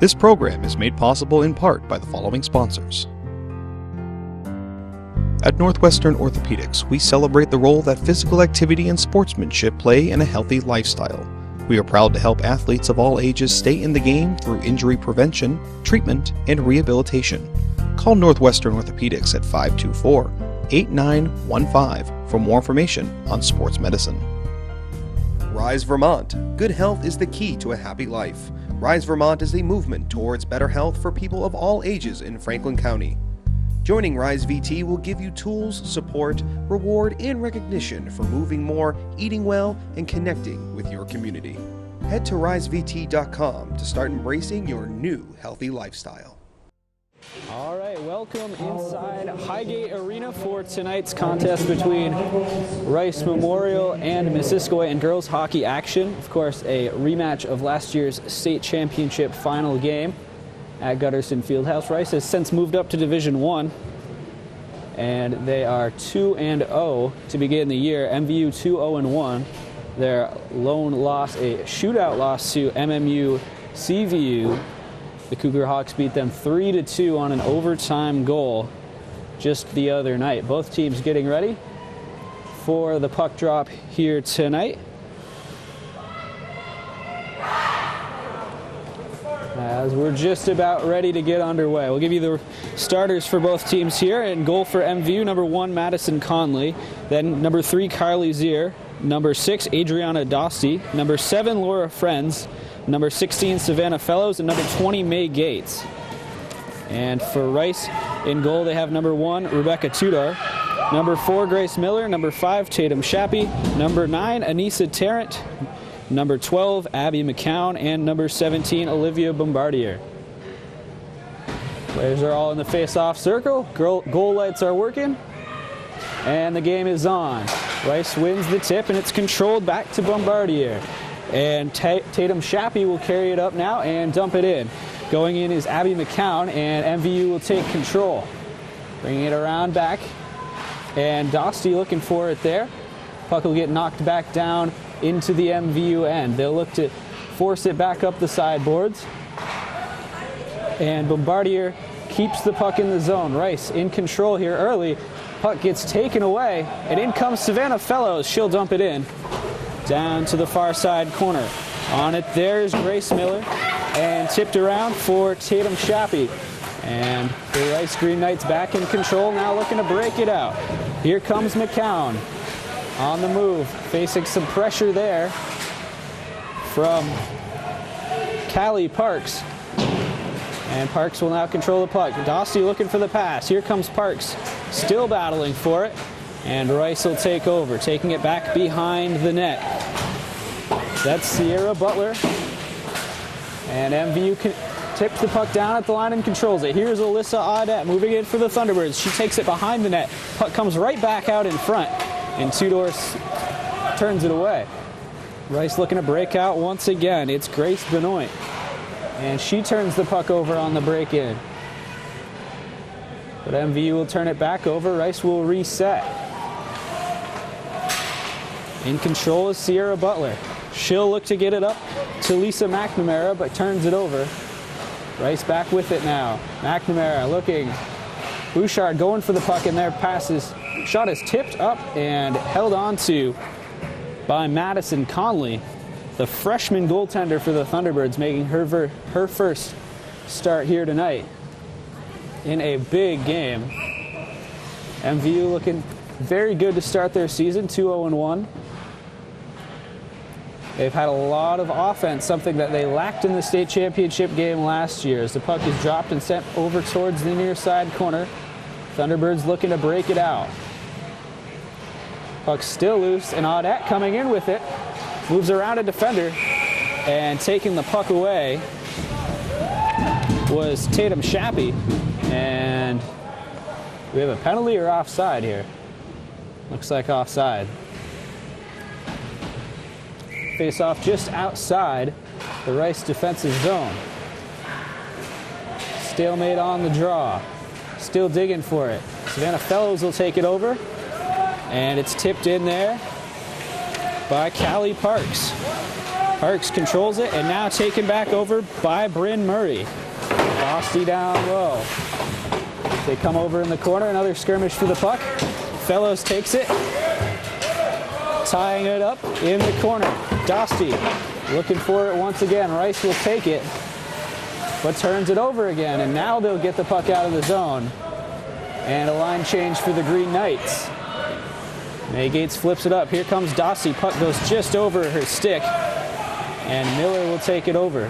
This program is made possible in part by the following sponsors. At Northwestern Orthopedics, we celebrate the role that physical activity and sportsmanship play in a healthy lifestyle. We are proud to help athletes of all ages stay in the game through injury prevention, treatment, and rehabilitation. Call Northwestern Orthopedics at 524-8915 for more information on sports medicine. Rise Vermont. Good health is the key to a happy life. Rise Vermont is a movement towards better health for people of all ages in Franklin County. Joining Rise VT will give you tools, support, reward, and recognition for moving more, eating well, and connecting with your community. Head to risevt.com to start embracing your new healthy lifestyle. All right, welcome inside Highgate Arena for tonight's contest between Rice Memorial and Missisquoi in girls hockey action. Of course, a rematch of last year's state championship final game at Gutterson Fieldhouse. Rice has since moved up to Division I, and they are 2-0 to begin the year. MVU 2-0-1. Their lone loss, a shootout loss to MMU CVU. The Cougar Hawks beat them 3-2 on an overtime goal just the other night. Both teams getting ready for the puck drop here tonight. As we're just about ready to get underway. We'll give you the starters for both teams here. In goal for MVU, number 1, Madison Conley. Then number 3, Carly Zier. Number 6, Adriana Dosti. Number 7, Laura Friends. Number 16, Savannah Fellows, and number 20, May Gates. And for Rice, in goal, they have number 1, Rebecca Tudor. Number 4, Grace Miller. Number 5, Tatum Shappy. Number 9, Anissa Tarrant. Number 12, Abby McCown. And number 17, Olivia Bombardier. Players are all in the face-off circle. Goal lights are working. And the game is on. Rice wins the tip, and it's controlled back to Bombardier. And Tatum Shappy will carry it up now and dump it in. Going in is Abby McCown, and MVU will take control. Bringing it around back. And Dosti looking for it there. Puck will get knocked back down into the MVU end. They'll look to force it back up the sideboards. And Bombardier keeps the puck in the zone. Rice in control here early. Puck gets taken away, and in comes Savannah Fellows. She'll dump it in. Down to the far side corner. On it, there's Grace Miller. And tipped around for Tatum Shappy. And the Rice Green Knights back in control, now looking to break it out. Here comes McCown. On the move, facing some pressure there from Callie Parks. And Parks will now control the puck. Dosti looking for the pass. Here comes Parks, still battling for it. And Rice will take over, taking it back behind the net. That's Sierra Butler. And MVU tips the puck down at the line and controls it. Here's Alyssa Audette moving in for the Thunderbirds. She takes it behind the net. Puck comes right back out in front. And Tudor turns it away. Rice looking to break out once again. It's Grace Benoit. And she turns the puck over on the break-in. But MVU will turn it back over. Rice will reset. In control is Sierra Butler. She'll look to get it up to Lisa McNamara, but turns it over. Rice back with it now. McNamara looking. Bouchard going for the puck, and their shot is tipped up and held on to by Madison Conley, the freshman goaltender for the Thunderbirds, making her first start here tonight in a big game. MVU looking very good to start their season, 2-0-1. They've had a lot of offense, something that they lacked in the state championship game last year, as the puck is dropped and sent over towards the near side corner. Thunderbirds looking to break it out. Puck still loose, and Audette coming in with it. Moves around a defender, and taking the puck away was Tatum Shappy. And we have a penalty or offside here? Looks like offside. Face off just outside the Rice defensive zone. Stalemate on the draw. Still digging for it. Savannah Fellows will take it over. And it's tipped in there. by Callie Parks. Parks controls it, and now taken back over by Bryn Murray. Dostie down low. They come over in the corner, another skirmish for the puck. Fellows takes it, tying it up in the corner. Dostie looking for it once again. Rice will take it, but turns it over again, and now they'll get the puck out of the zone. And a line change for the Green Knights. Maygates flips it up. Here comes Dostie. Puck goes just over her stick, and Miller will take it over.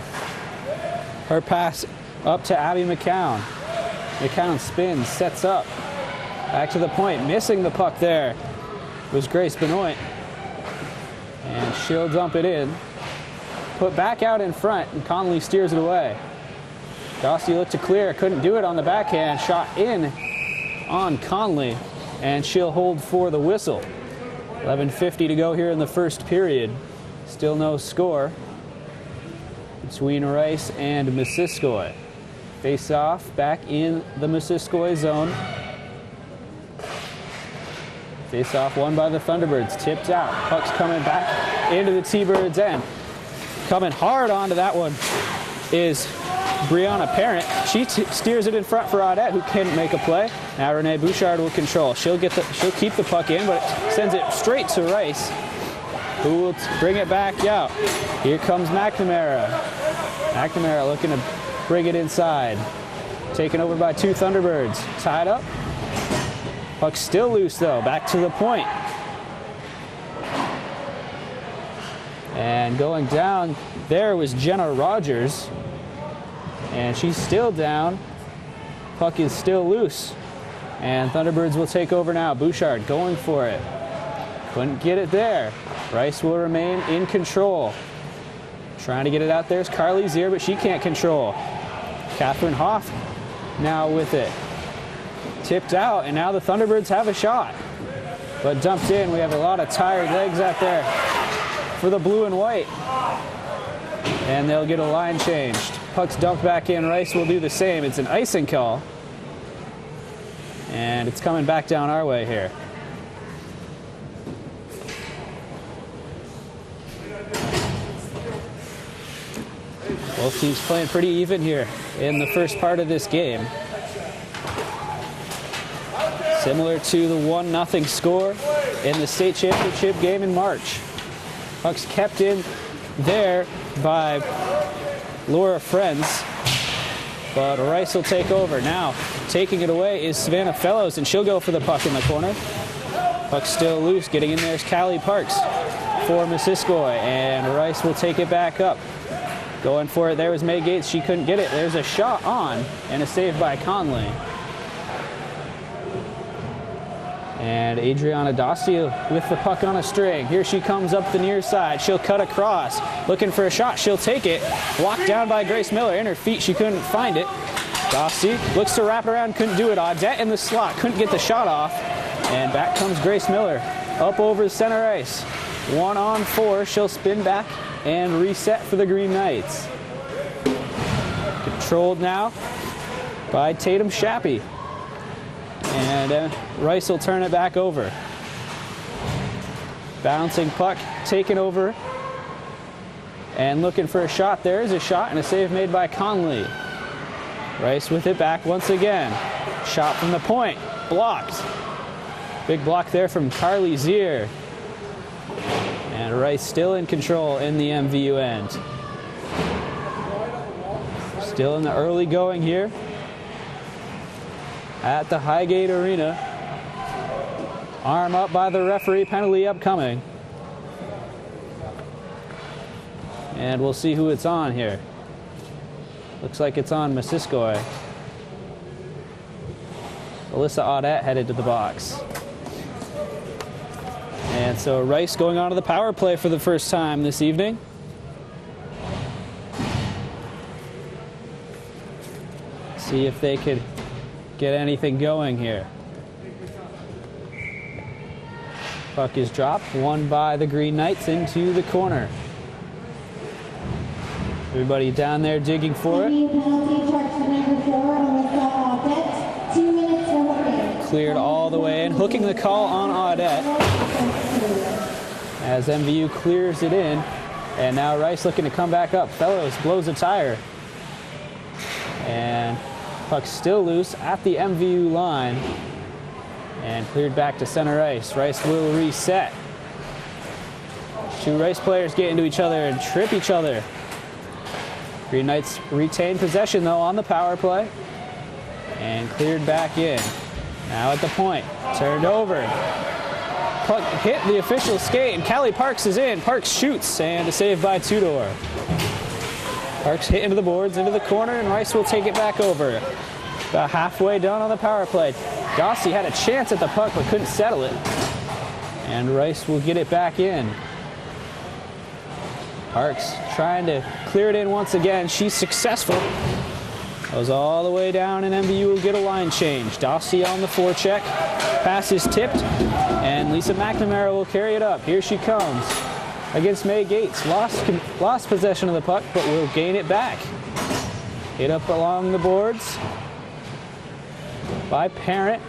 Her pass up to Abby McCown. McCown spins, sets up. Back to the point, missing the puck there was Grace Benoit. And she'll dump it in. Put back out in front, and Conley steers it away. Dostie looked to clear, couldn't do it on the backhand. Shot in on Conley, and she'll hold for the whistle. 11:50 to go here in the first period. Still no score between Rice and Missisquoi. Face off back in the Missisquoi zone. Face off won by the Thunderbirds. Tipped out. Puck's coming back into the T-Birds' end. Coming hard onto that one is Brianna Parent. She steers it in front for Audette, who couldn't make a play. Now Renee Bouchard will control. She'll keep the puck in, but it sends it straight to Rice, who will bring it back out. Here comes McNamara. McNamara looking to bring it inside. Taken over by two Thunderbirds. Tied up. Puck's still loose though. Back to the point. And going down there was Jenna Rogers. And she's still down. Puck is still loose. And Thunderbirds will take over now. Bouchard going for it. Couldn't get it there. Rice will remain in control. Trying to get it out there is Carly Zier, but she can't control. Catherine Hoff now with it. Tipped out, and now the Thunderbirds have a shot. But dumped in. We have a lot of tired legs out there for the blue and white. And they'll get a line changed. Puck's dumped back in. Rice will do the same. It's an icing call. And it's coming back down our way here. Both teams playing pretty even here in the first part of this game. Similar to the 1-0 score in the state championship game in March. Puck's kept in there by Laura Friends, but Rice will take over. Now, taking it away is Savannah Fellows, and she'll go for the puck in the corner. Puck's still loose. Getting in there is Callie Parks for Missisquoi, and Rice will take it back up. Going for it there was May Gates. She couldn't get it. There's a shot on and a save by Conley. And Adriana Dostie with the puck on a string. Here she comes up the near side. She'll cut across. Looking for a shot. She'll take it. Blocked down by Grace Miller. In her feet, she couldn't find it. Dostie looks to wrap around. Couldn't do it. Audette in the slot. Couldn't get the shot off. And back comes Grace Miller. Up over the center ice. 1-on-4. She'll spin back and reset for the Green Knights. Controlled now by Tatum Shappy. And Rice will turn it back over. Bouncing puck taken over. And looking for a shot. There is a shot and a save made by Conley. Rice with it back once again. Shot from the point. Blocked. Big block there from Carly Zier. And Rice still in control in the MVU end. Still in the early going here at the Highgate Arena. Arm up by the referee, penalty upcoming. And we'll see who it's on here. Looks like it's on Missisquoi. Alyssa Audette headed to the box. And so Rice going on to the power play for the first time this evening. See if they could get anything going here. Puck is dropped, won by the Green Knights into the corner. Everybody down there digging for it. Cleared all the way in, hooking the call on Audette. as MVU clears it in. And now Rice looking to come back up. Fellows blows a tire. And puck still loose at the MVU line. And cleared back to center ice. Rice will reset. Two Rice players get into each other and trip each other. Green Knights retain possession though on the power play. And cleared back in. Now at the point. Turned over. Puck hit the official skate, and Callie Parks is in. Parks shoots, and a save by Tudor. Parks hit into the boards, into the corner, and Rice will take it back over. About halfway done on the power play. Dossie had a chance at the puck, but couldn't settle it. And Rice will get it back in. Parks trying to clear it in once again. She's successful. Goes all the way down, and MVU will get a line change. Dossie on the forecheck. Pass is tipped, and Lisa McNamara will carry it up. Here she comes against May Gates. Lost possession of the puck, but will gain it back. Hit up along the boards by Parent.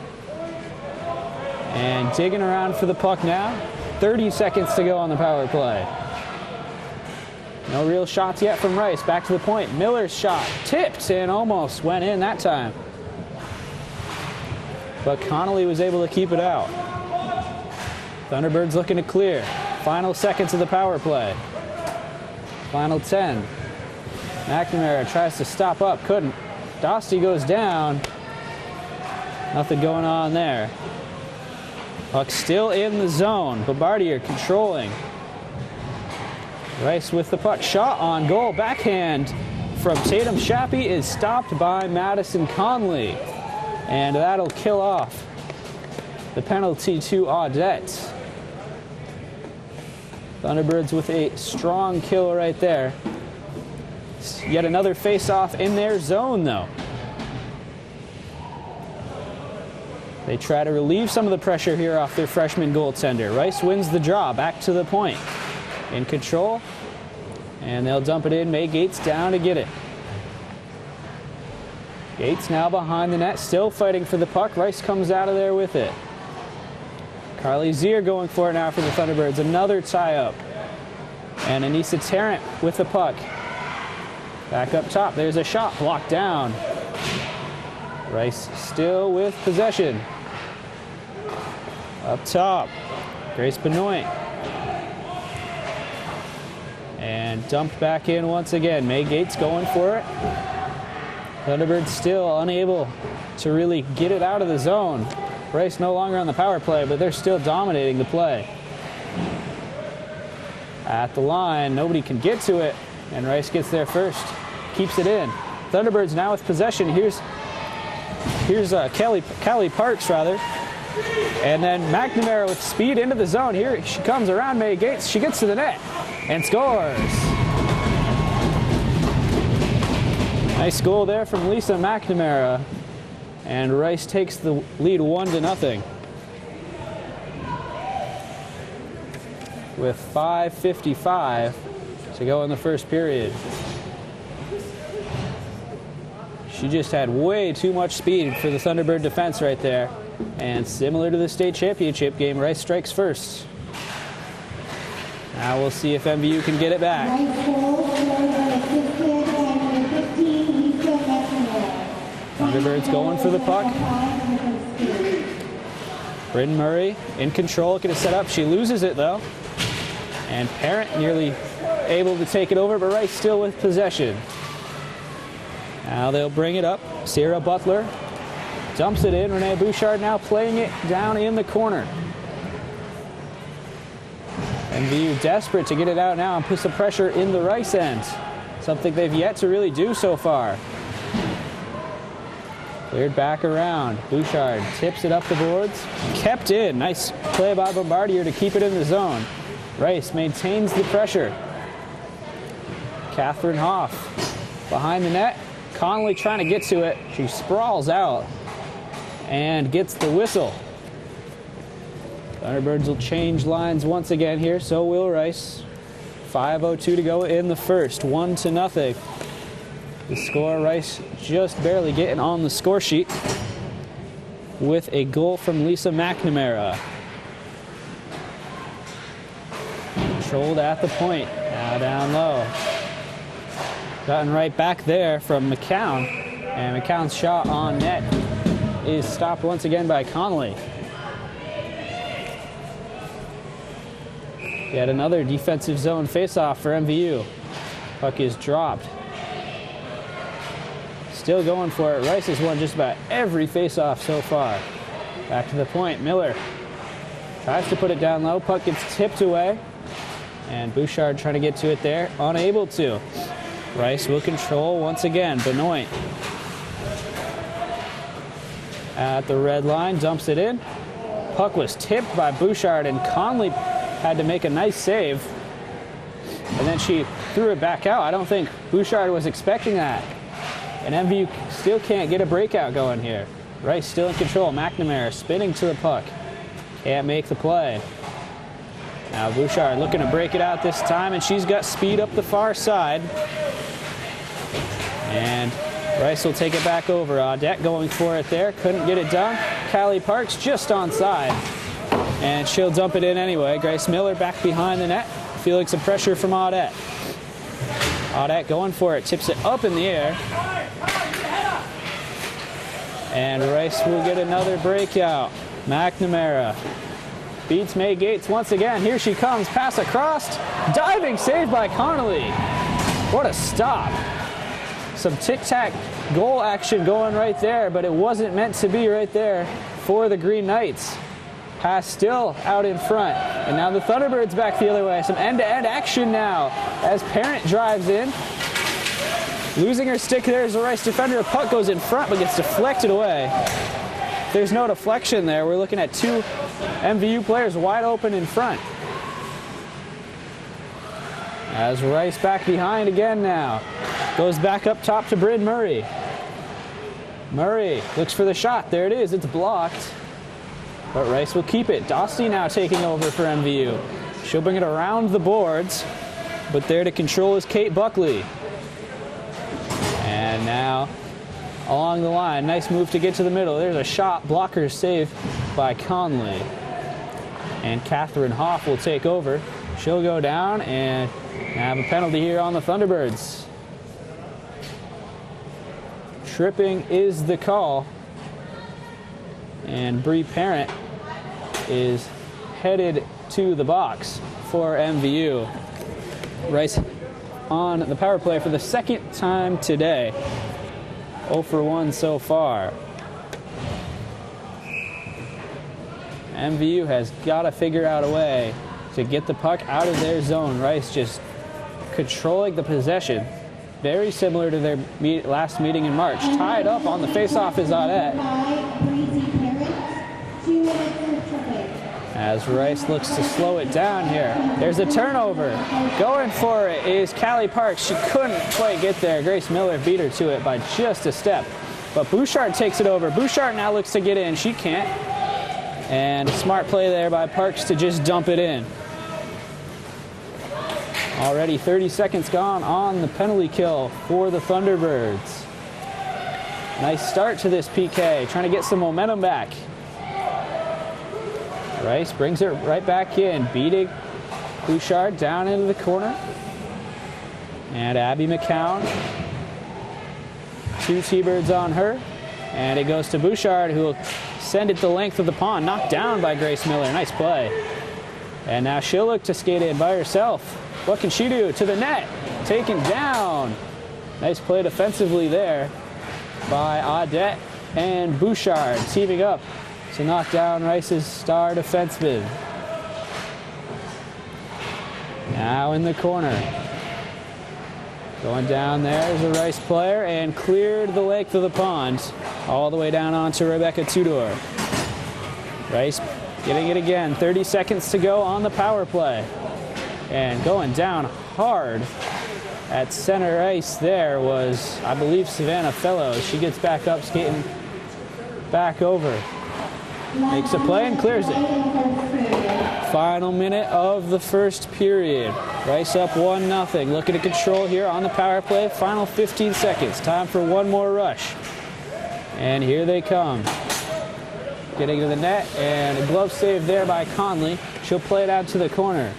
And digging around for the puck now. 30 seconds to go on the power play. No real shots yet from Rice. Back to the point. Miller's shot tipped and almost went in that time. But Connolly was able to keep it out. Thunderbirds looking to clear. Final seconds of the power play. Final 10. McNamara tries to stop up, couldn't. Dostie goes down. Nothing going on there. Puck still in the zone. Bombardier controlling. Rice with the puck, shot on goal. Backhand from Tatum Shappy is stopped by Madison Conley. And that'll kill off the penalty to Audette. Thunderbirds with a strong kill right there. Yet another face-off in their zone, though. They try to relieve some of the pressure here off their freshman goaltender. Rice wins the draw, back to the point. In control, and they'll dump it in. May Gates down to get it. Gates now behind the net, still fighting for the puck. Rice comes out of there with it. Carly Zier going for it now for the Thunderbirds. Another tie-up. And Anissa Tarrant with the puck. Back up top. There's a shot blocked down. Rice still with possession. Up top, Grace Benoit. And dumped back in once again. May Gates going for it. Thunderbirds still unable to really get it out of the zone. Rice no longer on the power play, but they're still dominating the play. At the line, nobody can get to it, and Rice gets there first. Keeps it in. Thunderbirds now with possession. Here's Callie Parks, rather. And then McNamara with speed into the zone. Here she comes around May Gates. She gets to the net and scores. Nice goal there from Lisa McNamara. And Rice takes the lead 1-0. With 5:55 to go in the first period. She just had way too much speed for the Thunderbird defense right there. And similar to the state championship game, Rice strikes first. Now we'll see if MVU can get it back. Thunderbirds going for the puck. Bryn Murray in control, looking to set up. She loses it though. And Parent nearly able to take it over, but Rice still with possession. Now they'll bring it up. Sarah Butler dumps it in. Renee Bouchard now playing it down in the corner. MVU desperate to get it out now and put some pressure in the Rice end. Something they've yet to really do so far. Cleared back around. Bouchard tips it up the boards. Kept in. Nice play by Bombardier to keep it in the zone. Rice maintains the pressure. Catherine Hoff behind the net. Connolly trying to get to it. She sprawls out and gets the whistle. Thunderbirds will change lines once again here, so will Rice. 5:02 to go in the first, 1-0. The score, Rice just barely getting on the score sheet with a goal from Lisa McNamara. controlled at the point. Now down low. Gotten right back there from McCown. And McCown's shot on net is stopped once again by Conley. Yet another defensive zone faceoff for MVU. Puck is dropped. Still going for it. Rice has won just about every faceoff so far. Back to the point. Miller tries to put it down low. Puck gets tipped away. And Bouchard trying to get to it there. Unable to. Rice will control once again. Benoit at the red line. Dumps it in. Puck was tipped by Bouchard, and Conley had to make a nice save. And then she threw it back out. I don't think Bouchard was expecting that. And MVU still can't get a breakout going here. Rice still in control. McNamara spinning to the puck. Can't make the play. Now Bouchard looking to break it out this time, and she's got speed up the far side. And Rice will take it back over. Audette going for it there. Couldn't get it done. Callie Parks just onside. And she'll dump it in anyway. Grace Miller back behind the net. Feeling some pressure from Audette. Audette going for it. Tips it up in the air. And Rice will get another breakout. McNamara beats May Gates once again. Here she comes. Pass across. Diving save by Connolly. What a stop. Some tic-tac goal action going right there, but it wasn't meant to be right there for the Green Knights. Pass still out in front. And now the Thunderbirds back the other way. Some end-to-end action now as Parent drives in. Losing her stick there is a Rice defender. Puck goes in front but gets deflected away. There's no deflection there. We're looking at two MVU players wide open in front. As Rice back behind again now. Goes back up top to Bryn Murray. Murray looks for the shot. There it is. It's blocked. But Rice will keep it. Dostie now taking over for MVU. She'll bring it around the boards. But there to control is Kate Buckley. And now along the line. Nice move to get to the middle. There's a shot. Blocker save by Conley. And Catherine Hoff will take over. She'll go down and have a penalty here on the Thunderbirds. Tripping is the call. And Bree Parent is headed to the box for MVU. Rice on the power play for the second time today. 0 for 1 so far. MVU has got to figure out a way to get the puck out of their zone. Rice just controlling the possession. Very similar to their last meeting in March. Tied up on the faceoff is Audette. As Rice looks to slow it down here. There's a turnover. Going for it is Callie Parks. She couldn't quite get there. Grace Miller beat her to it by just a step. But Bouchard takes it over. Bouchard now looks to get in. She can't. And a smart play there by Parks to just dump it in. Already 30 seconds gone on the penalty kill for the Thunderbirds. Nice start to this PK. Trying to get some momentum back. Rice brings it right back in, beating Bouchard down into the corner. And Abby McCown. 2 T-Birds on her. And it goes to Bouchard, who will send it the length of the pond. Knocked down by Grace Miller. Nice play. And now she'll look to skate in by herself. What can she do? To the net. Taken down. Nice play defensively there by Audette and Bouchard teaming up to knock down Rice's star defenseman. Now in the corner. Going down there is a Rice player and cleared the length of the pond all the way down onto Rebecca Tudor. Rice getting it again. 30 seconds to go on the power play. And going down hard at center ice there was, I believe, Savannah Fellows. She gets back up, skating back over. Makes a play and clears it. Final minute of the first period. Rice up 1-0. Looking to control here on the power play. Final 15 seconds. Time for one more rush. And here they come. Getting to the net, and a glove save there by Conley. She'll play it out to the corner.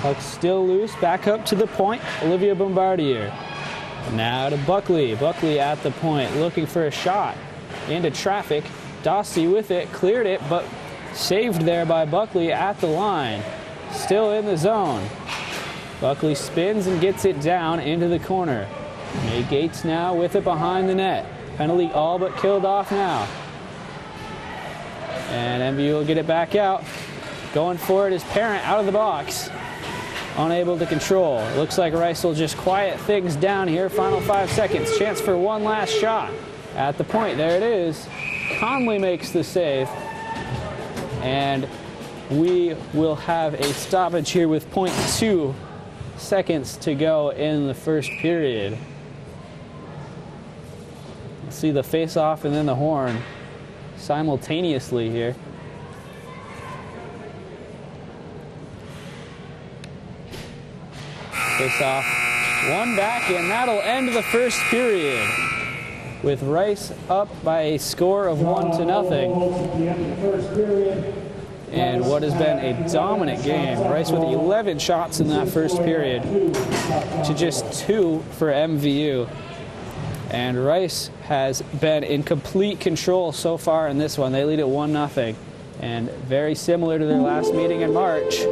Puck still loose, back up to the point, Olivia Bombardier. Now to Buckley. Buckley at the point, looking for a shot. Into traffic. Dostie with it, cleared it, but saved there by Buckley at the line. Still in the zone. Buckley spins and gets it down into the corner. May Gates now with it behind the net. Penalty all but killed off now. And MVU will get it back out. Going for it is Parent out of the box. Unable to control. It looks like Rice will just quiet things down here. Final 5 seconds. Chance for one last shot. At the point, there it is. Conley makes the save. And we will have a stoppage here with 0.2 seconds to go in the first period. See the face-off and then the horn simultaneously here. Face-off, one back, and that'll end the first period with Rice up by a score of 1-0. And what has been a dominant game. Rice with 11 shots in that first period to just 2 for MVU. And Rice has been in complete control so far in this one. They lead at 1-0. And very similar to their last meeting in March,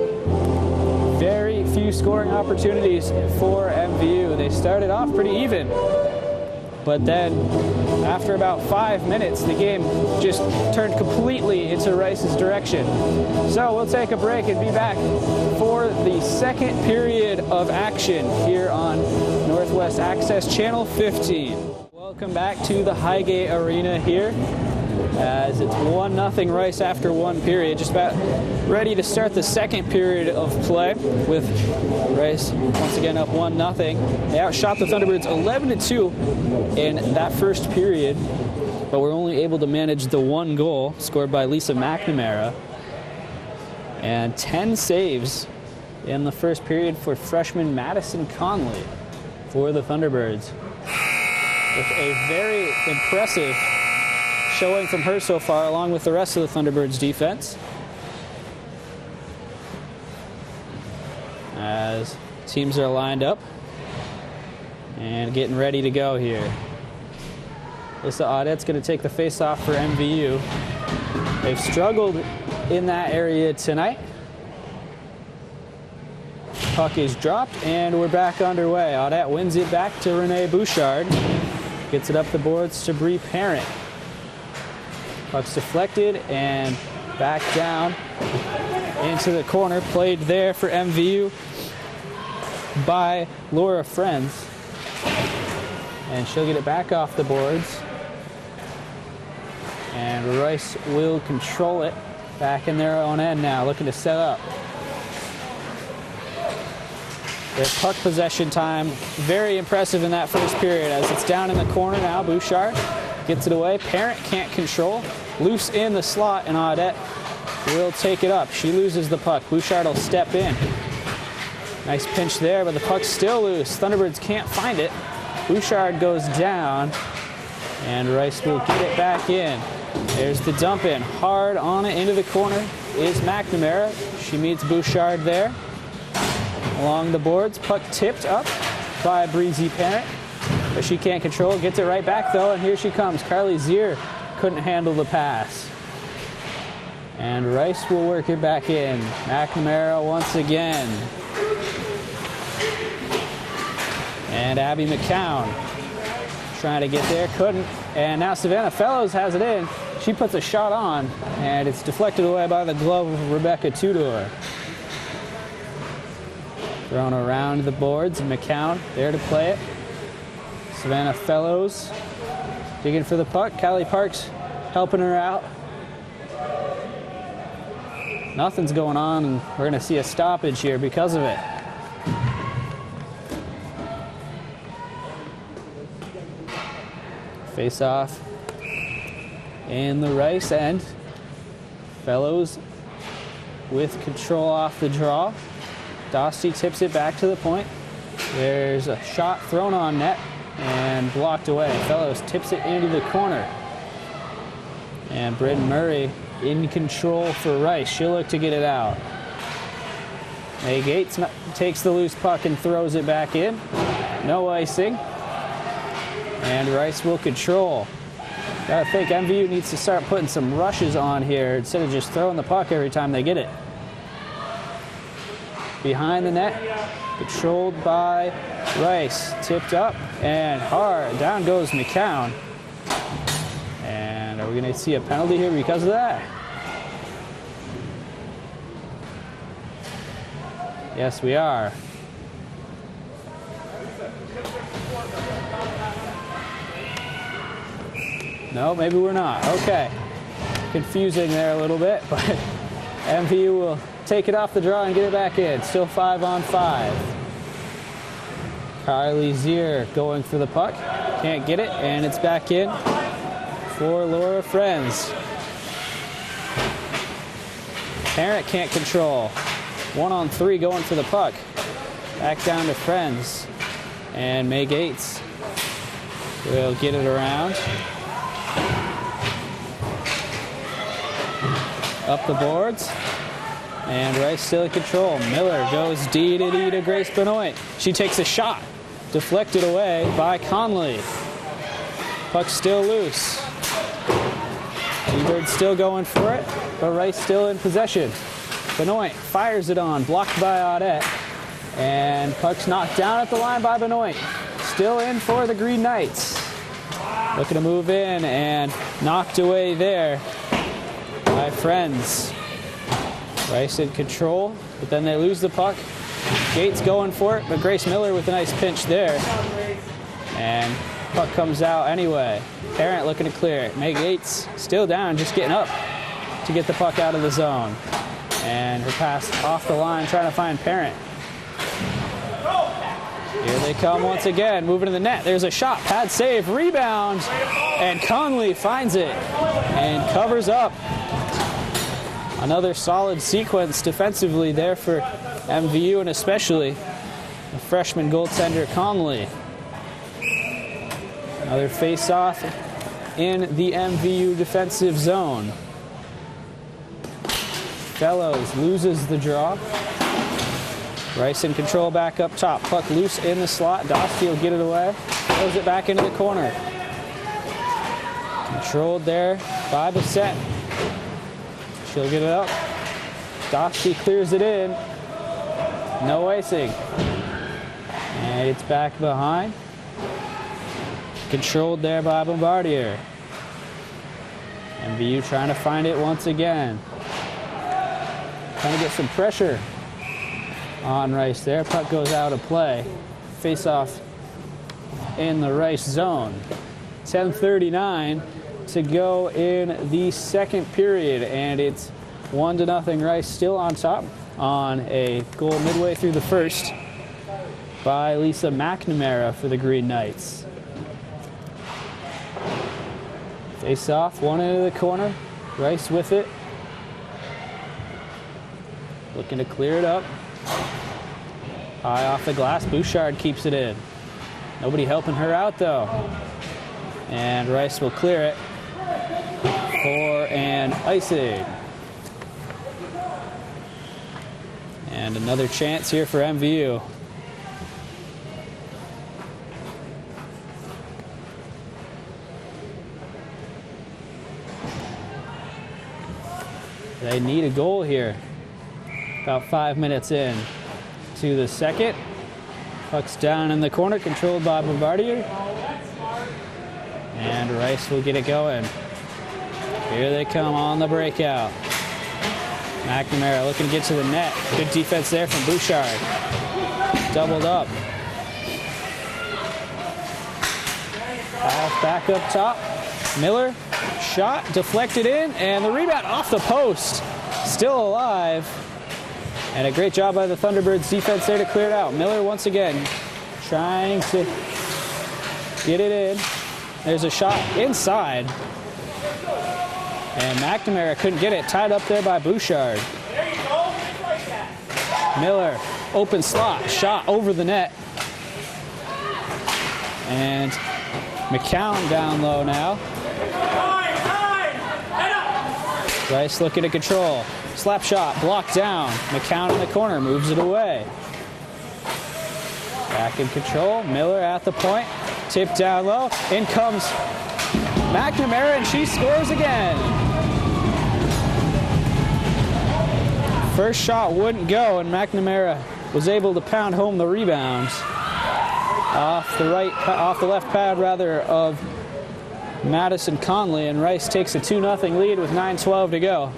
very few scoring opportunities for MVU. They started off pretty even. But then, after about 5 minutes, the game just turned completely into Rice's direction. So we'll take a break and be back for the second period of action here on Northwest Access Channel 15. Welcome back to the Highgate Arena here, as it's 1-0 Rice after one period. Just about ready to start the second period of play with Rice once again up 1-0. They outshot the Thunderbirds 11-2 in that first period, but were only able to manage the one goal scored by Lisa McNamara. And 10 saves in the first period for freshman Madison Conley for the Thunderbirds. With a very impressive showing from her so far, along with the rest of the Thunderbirds defense. As teams are lined up and getting ready to go here. Alyssa Audette's going to take the face-off for MVU. They've struggled in that area tonight. Puck is dropped, and we're back underway. Audette wins it back to Renee Bouchard. Gets it up the boards to Bree Parent. Puck's deflected and back down into the corner. Played there for MVU by Laura Friends. And she'll get it back off the boards. And Rice will control it back in their own end now, looking to set up. Their puck possession time, very impressive in that first period, as it's down in the corner now. Bouchard gets it away. Parent can't control. Loose in the slot, and Audette will take it up. She loses the puck. Bouchard will step in. Nice pinch there, but the puck's still loose. Thunderbirds can't find it. Bouchard goes down, and Rice will get it back in. There's the dump in. Hard on it into the corner is McNamara. She meets Bouchard there. Along the boards, puck tipped up by Breezy Parent, but she can't control it. Gets it right back though, and here she comes. Carly Zier couldn't handle the pass. And Rice will work it back in. McNamara once again. And Abby McCown trying to get there, couldn't. And now Savannah Fellows has it in. She puts a shot on, and it's deflected away by the glove of Rebecca Tudor. Thrown around the boards, and McCown there to play it. Savannah Fellows digging for the puck. Callie Parks helping her out. Nothing's going on, and we're going to see a stoppage here because of it. Face off in the Rice end. Fellows with control off the draw. Dostie tips it back to the point. There's a shot thrown on net and blocked away. Fellows tips it into the corner. And Britton Murray in control for Rice. She'll look to get it out. Gates takes the loose puck and throws it back in. No icing. And Rice will control. Gotta think MVU needs to start putting some rushes on here instead of just throwing the puck every time they get it. Behind the net, controlled by Rice. Tipped up and hard. Down goes McCown. And are we gonna see a penalty here because of that? Yes, we are. No, maybe we're not. Okay. Confusing there a little bit, but MVU will take it off the draw and get it back in. Still 5-on-5. Kylie Zier going for the puck. Can't get it, and it's back in for Laura Friends. Parent can't control. 1-on-3 going for the puck. Back down to Friends. And May Gates will get it around. Up the boards. And Rice still in control. Miller goes D to Grace Benoit. She takes a shot. Deflected away by Conley. Puck still loose. Thunderbirds still going for it, but Rice still in possession. Benoit fires it on, blocked by Audette. And puck's knocked down at the line by Benoit. Still in for the Green Knights. Looking to move in and knocked away there by Friends. Rice in control, but then they lose the puck. Gates going for it, but Grace Miller with a nice pinch there. And puck comes out anyway. Parent looking to clear it. May Gates still down, just getting up to get the puck out of the zone. And her pass off the line, trying to find Parent. Here they come once again, moving to the net. There's a shot, pad save, rebound, and Conley finds it and covers up. Another solid sequence defensively there for MVU, and especially the freshman goaltender Conley. Another face-off in the MVU defensive zone. Fellows loses the draw. Rice in control back up top. Puck loose in the slot. Dostie will get it away. Throws it back into the corner. Controlled there by Bissett. She'll get it up. Dostie clears it in. No icing. And it's back behind. Controlled there by Bombardier. MVU trying to find it once again. Trying to get some pressure on Rice there. Puck goes out of play. Face off in the Rice zone. 10:39 to go in the second period, and it's 1-0 Rice, still on top on a goal midway through the first by Lisa McNamara for the Green Knights. Face off, one into the corner. Rice with it. Looking to clear it up. High off the glass. Bouchard keeps it in. Nobody helping her out though. And Rice will clear it for an icing. And another chance here for MVU. They need a goal here. About 5 minutes in to the second. Puck's down in the corner, controlled by Bombardier. And Rice will get it going. Here they come on the breakout. McNamara looking to get to the net. Good defense there from Bouchard. Doubled up. Pass back up top. Miller, shot, deflected in, and the rebound off the post. Still alive. And a great job by the Thunderbirds defense there to clear it out. Miller once again trying to get it in. There's a shot inside. And McNamara couldn't get it. Tied up there by Bouchard. Miller, open slot, shot over the net. And McCown down low now. Rice looking to control. Slap shot, blocked down. McCown in the corner, moves it away. Back in control, Miller at the point. Tip down low, in comes McNamara, and she scores again. First shot wouldn't go, and McNamara was able to pound home the rebounds off the left pad of Madison Conley, and Rice takes a 2-0 lead with 9:12 to go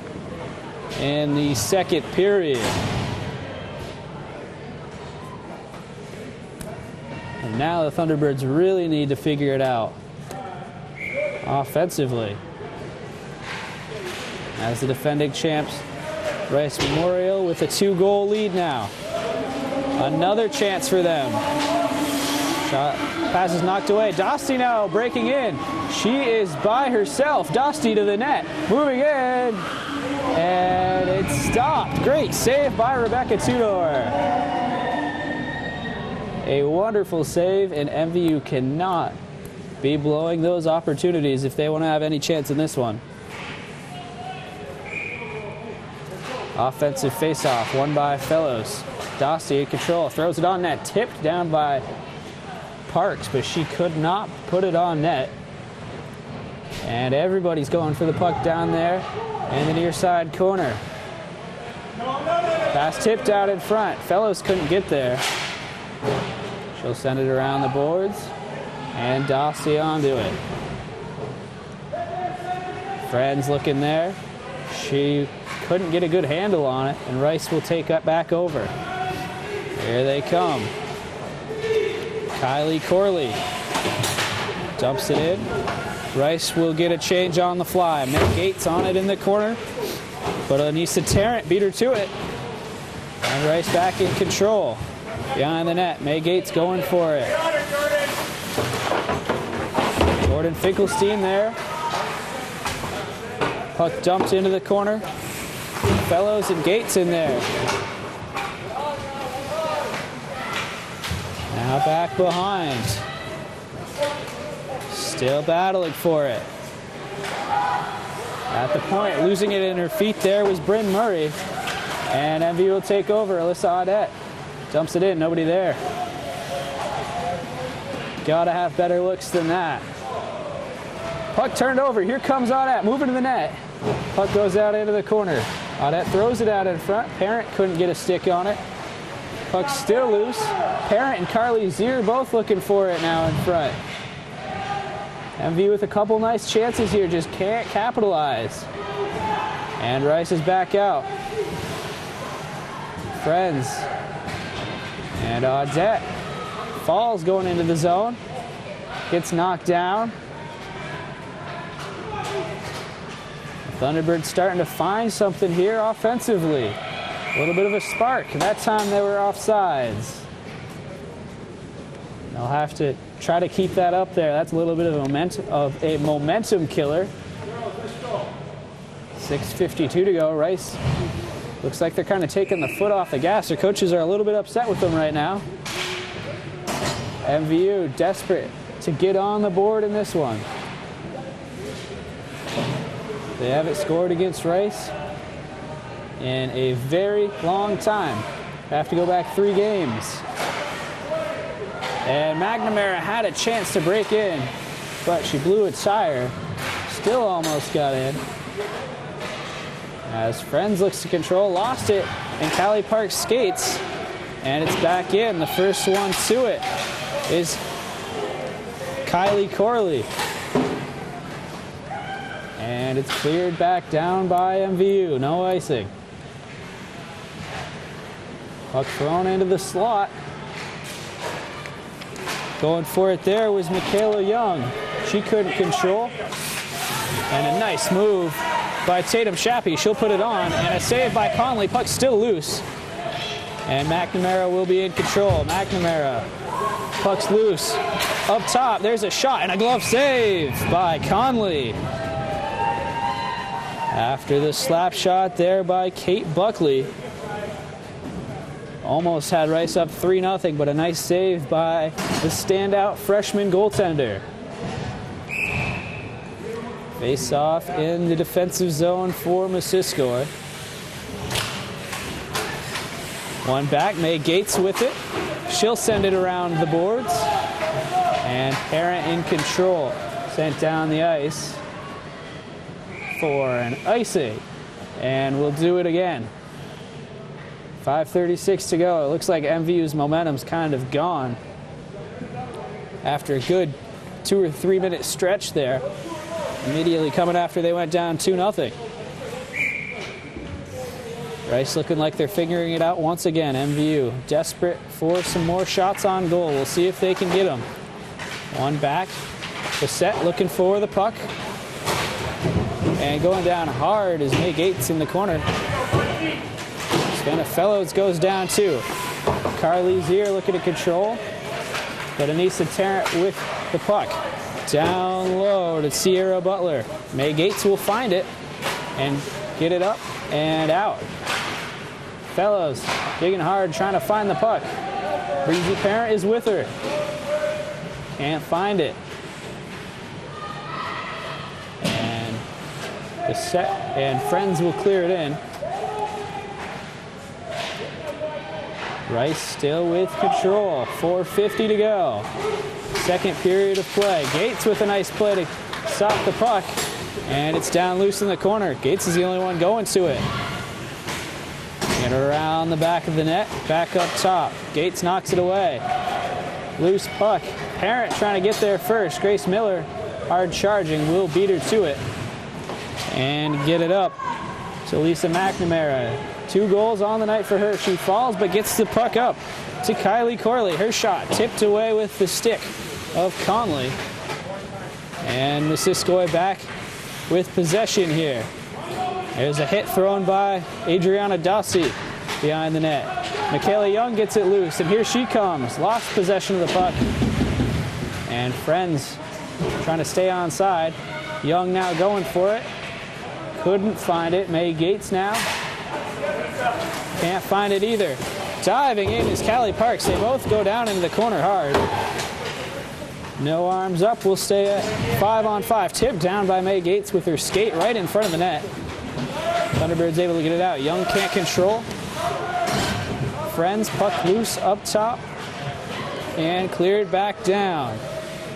in the second period. And now the Thunderbirds really need to figure it out offensively. As the defending champs, Rice Memorial with a 2-goal lead now. Another chance for them. Shot, pass is knocked away. Dostie now breaking in. She is by herself. Dostie to the net, moving in, and it's stopped. Great save by Rebecca Tudor. A wonderful save, and MVU cannot be blowing those opportunities if they want to have any chance in this one. Offensive faceoff, won by Fellows. Dostie in control, throws it on net, tipped down by Parks, but she could not put it on net. And everybody's going for the puck down there in the near side corner. Pass tipped out in front. Fellows couldn't get there. She'll send it around the boards, and Dostie onto it. Friends looking there. She couldn't get a good handle on it, and Rice will take that back over. Here they come. Kylie Corley dumps it in. Rice will get a change on the fly. Meg Gates on it in the corner, but Anissa Tarrant beat her to it. And Rice back in control. Behind the net, Meg Gates going for it. Jordan Finkelstein there. Puck dumped into the corner. Fellows and Gates in there. Now back behind. Still battling for it. At the point, losing it in her feet there was Bryn Murray. And MVU will take over. Alyssa Audette dumps it in, nobody there. Gotta have better looks than that. Puck turned over, here comes Audette, moving to the net. Puck goes out into the corner. Audette throws it out in front. Parent couldn't get a stick on it. Puck still loose. Parent and Carly Zier both looking for it now in front. MV with a couple nice chances here, just can't capitalize. And Rice is back out. Friends. And Audette falls going into the zone. Gets knocked down. Thunderbirds starting to find something here offensively. A little bit of a spark. That time they were offsides. They'll have to try to keep that up there. That's a little bit of a momentum killer. 6:52 to go. Rice looks like they're kind of taking the foot off the gas. Their coaches are a little bit upset with them right now. MVU desperate to get on the board in this one. They haven't scored against Rice in a very long time. They have to go back 3 games. And McNamara had a chance to break in, but she blew a tire. Still almost got in. As Friends looks to control, lost it, and Callie Parks skates, and it's back in. The first one to it is Kylie Corley. And it's cleared back down by MVU. No icing. Puck thrown into the slot. Going for it there was Michaela Young. She couldn't control. And a nice move by Tatum Shappy. She'll put it on. And a save by Conley. Puck still loose. And McNamara will be in control. McNamara. Puck's loose. Up top, there's a shot and a glove save by Conley. After the slap shot there by Kate Buckley. Almost had Rice up 3-0, but a nice save by the standout freshman goaltender. Face off in the defensive zone for Missisquoi. One back, May Gates with it. She'll send it around the boards. And Parent in control. Sent down the ice for an icing. And we'll do it again. 5:36 to go. It looks like MVU's momentum's kind of gone after a good 2 or 3 minute stretch there. Immediately coming after they went down 2-0. Rice looking like they're figuring it out once again. MVU desperate for some more shots on goal. We'll see if they can get them. One back. Bassett looking for the puck. And going down hard is May Gates in the corner. Fellows goes down too. Carly's here looking to control. But Anissa Tarrant with the puck. Down low to Sierra Butler. May Gates will find it and get it up and out. Fellows digging hard, trying to find the puck. Breezy Parent is with her. Can't find it. And Bassett and friends will clear it in. Rice still with control. 4:50 to go. Second period of play. Gates with a nice play to stop the puck. And it's down loose in the corner. Gates is the only one going to it. And around the back of the net. Back up top. Gates knocks it away. Loose puck. Parent trying to get there first. Grace Miller, hard charging, will beat her to it. And get it up to Lisa McNamara. 2 goals on the night for her. She falls but gets the puck up to Kylie Corley. Her shot tipped away with the stick of Conley. And Missisquoi back with possession here. There's a hit thrown by Adriana Dossi behind the net. Michaela Young gets it loose, and here she comes. Lost possession of the puck. And friends trying to stay onside. Young now going for it. Couldn't find it. May Gates now. Can't find it either. Diving in is Callie Parks. They both go down into the corner hard. No arms up. We'll stay at 5-on-5. Tipped down by May Gates with her skate right in front of the net. Thunderbirds able to get it out. Young can't control. Friends puck loose up top. And cleared back down.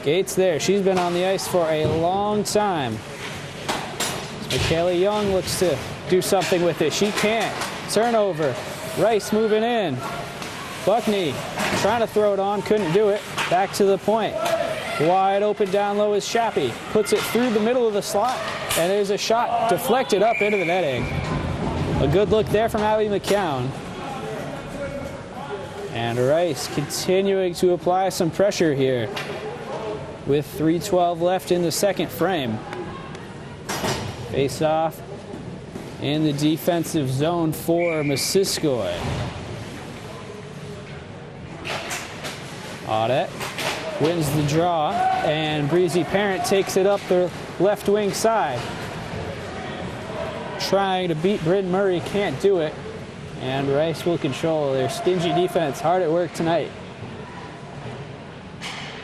Gates there. She's been on the ice for a long time. Michaela Young looks to do something with it. She can't. Turnover. Rice moving in. Buckney trying to throw it on. Couldn't do it. Back to the point. Wide open down low is Shappy. Puts it through the middle of the slot. And there's a shot deflected up into the netting. A good look there from Abby McCown. And Rice continuing to apply some pressure here with 3:12 left in the second frame. Face off in the defensive zone for Missisquoi. Audette wins the draw, and Breezy Parent takes it up the left wing side. Trying to beat Bryn Murray, can't do it. And Rice will control their stingy defense. Hard at work tonight.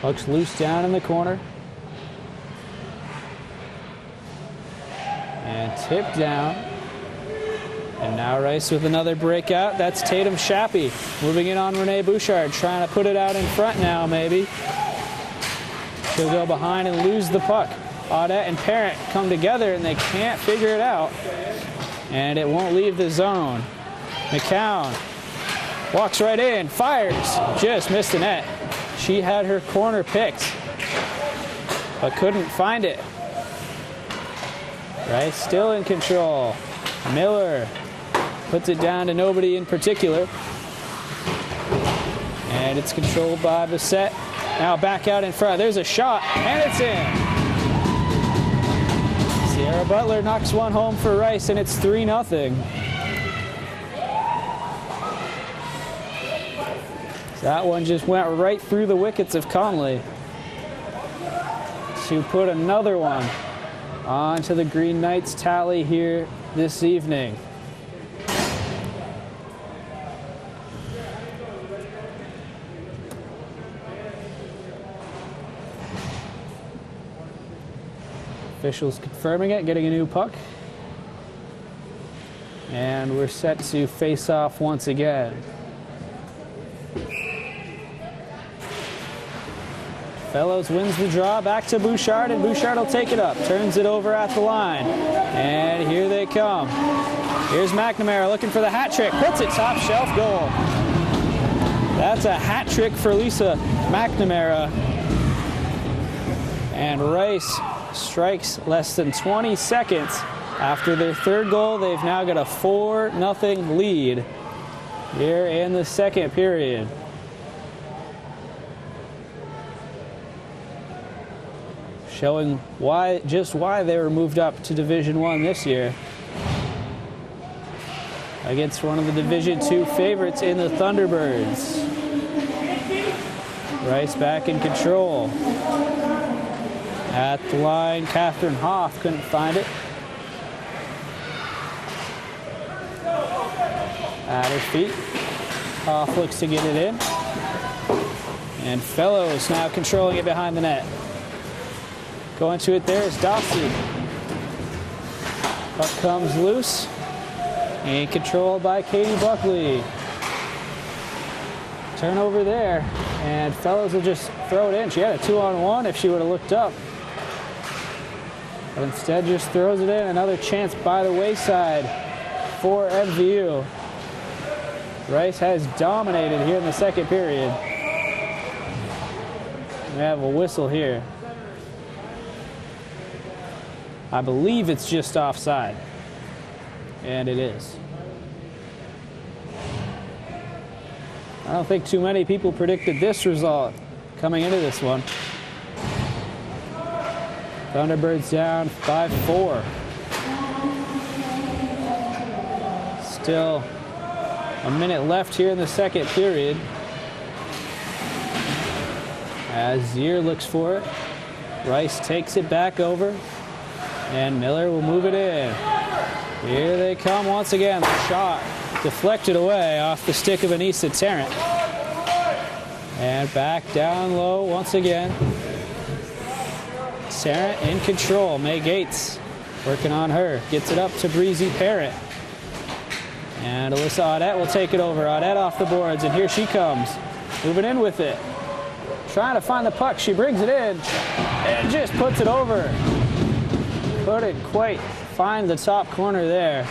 Puck's loose down in the corner. And tipped down. And now Rice with another breakout. That's Tatum Shappy moving in on Renee Bouchard. Trying to put it out in front now, maybe. She'll go behind and lose the puck. Audette and Parent come together and they can't figure it out. And it won't leave the zone. McCown walks right in, fires, just missed the net. She had her corner picked, but couldn't find it. Rice still in control. Miller puts it down to nobody in particular. And it's controlled by Bassett. Now back out in front. There's a shot, and it's in. Sierra Butler knocks one home for Rice, and it's 3-0. That one just went right through the wickets of Conley to put another one onto the Green Knights tally here this evening. Officials confirming it, getting a new puck. And we're set to face off once again. Fellows wins the draw, back to Bouchard, and Bouchard will take it up. Turns it over at the line. And here they come. Here's McNamara looking for the hat trick. Puts it top shelf goal. That's a hat trick for Lisa McNamara. And Rice strikes less than 20 seconds after their third goal. They've now got a 4-0 lead here in the second period. Showing just why they were moved up to Division I this year against one of the Division II favorites in the Thunderbirds. Rice back in control. At the line, Catherine Hoff couldn't find it. At her feet, Hoff looks to get it in. And Fellows now controlling it behind the net. Going to it there is Dossie. Puck comes loose and controlled by Katie Buckley. Turnover there, and Fellows will just throw it in. She had a 2-on-1 if she would have looked up. But instead just throws it in. Another chance by the wayside for MVU. Rice has dominated here in the second period. We have a whistle here. I believe it's just offside. And it is. I don't think too many people predicted this result coming into this one. Thunderbirds down 5-4. Still a minute left here in the second period. As Zier looks for it. Rice takes it back over. And Miller will move it in. Here they come once again. The shot deflected away off the stick of Anissa Tarrant. And back down low once again. Tarrant in control. May Gates working on her. Gets it up to Breezy Parrott. And Alyssa Audette will take it over. Audette off the boards, and here she comes. Moving in with it. Trying to find the puck. She brings it in and just puts it over. Couldn't quite find the top corner there.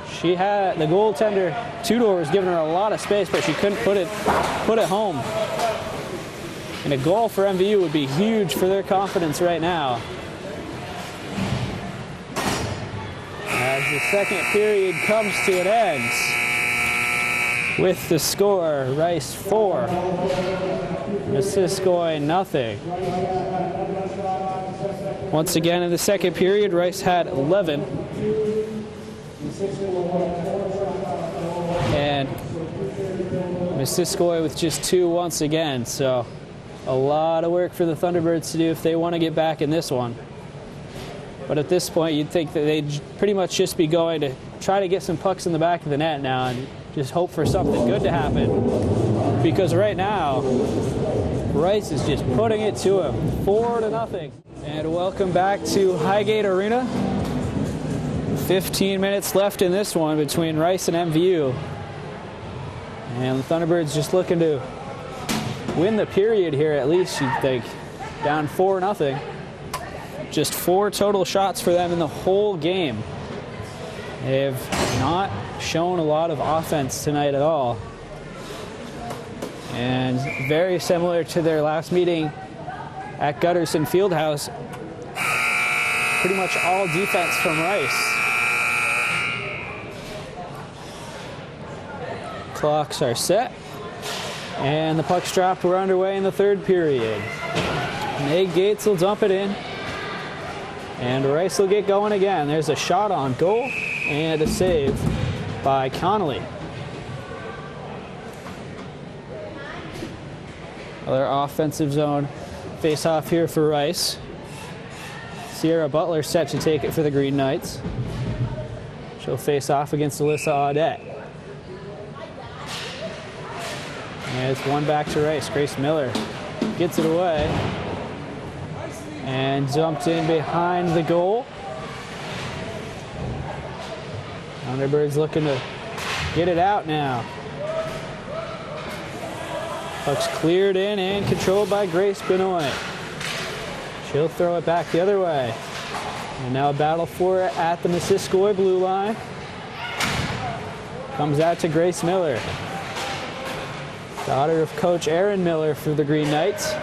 She had the goaltender Tudor was giving her a lot of space, but she couldn't put it home. And a goal for MVU would be huge for their confidence right now. As the second period comes to an end, with the score, Rice 4, Missisquoi 0. Once again in the second period, Rice had 11. And Missisquoi with just 2 once again. So a lot of work for the Thunderbirds to do if they want to get back in this one. But at this point, you'd think that they'd pretty much just be going to try to get some pucks in the back of the net now and just hope for something good to happen. Because right now, Rice is just putting it to him, 4-0. And welcome back to Highgate Arena. 15 minutes left in this one between Rice and MVU. And the Thunderbirds just looking to win the period here at least, you'd think. Down 4-0. Just 4 total shots for them in the whole game. They've not shown a lot of offense tonight at all. And very similar to their last meeting at Gutterson Fieldhouse, pretty much all defense from Rice. Clocks are set. And the puck's dropped. We're underway in the third period. May Gates will dump it in. And Rice will get going again. There's a shot on goal and a save by Connolly. Another offensive zone face-off here for Rice. Sierra Butler set to take it for the Green Knights. She'll face off against Alyssa Audette. And it's one back to Rice. Grace Miller gets it away. And dumped in behind the goal. Thunderbirds looking to get it out now. Puck's cleared in and controlled by Grace Benoit. She'll throw it back the other way. And now a battle for it at the Missisquoi blue line. Comes out to Grace Miller. Daughter of Coach Aaron Miller for the Green Knights.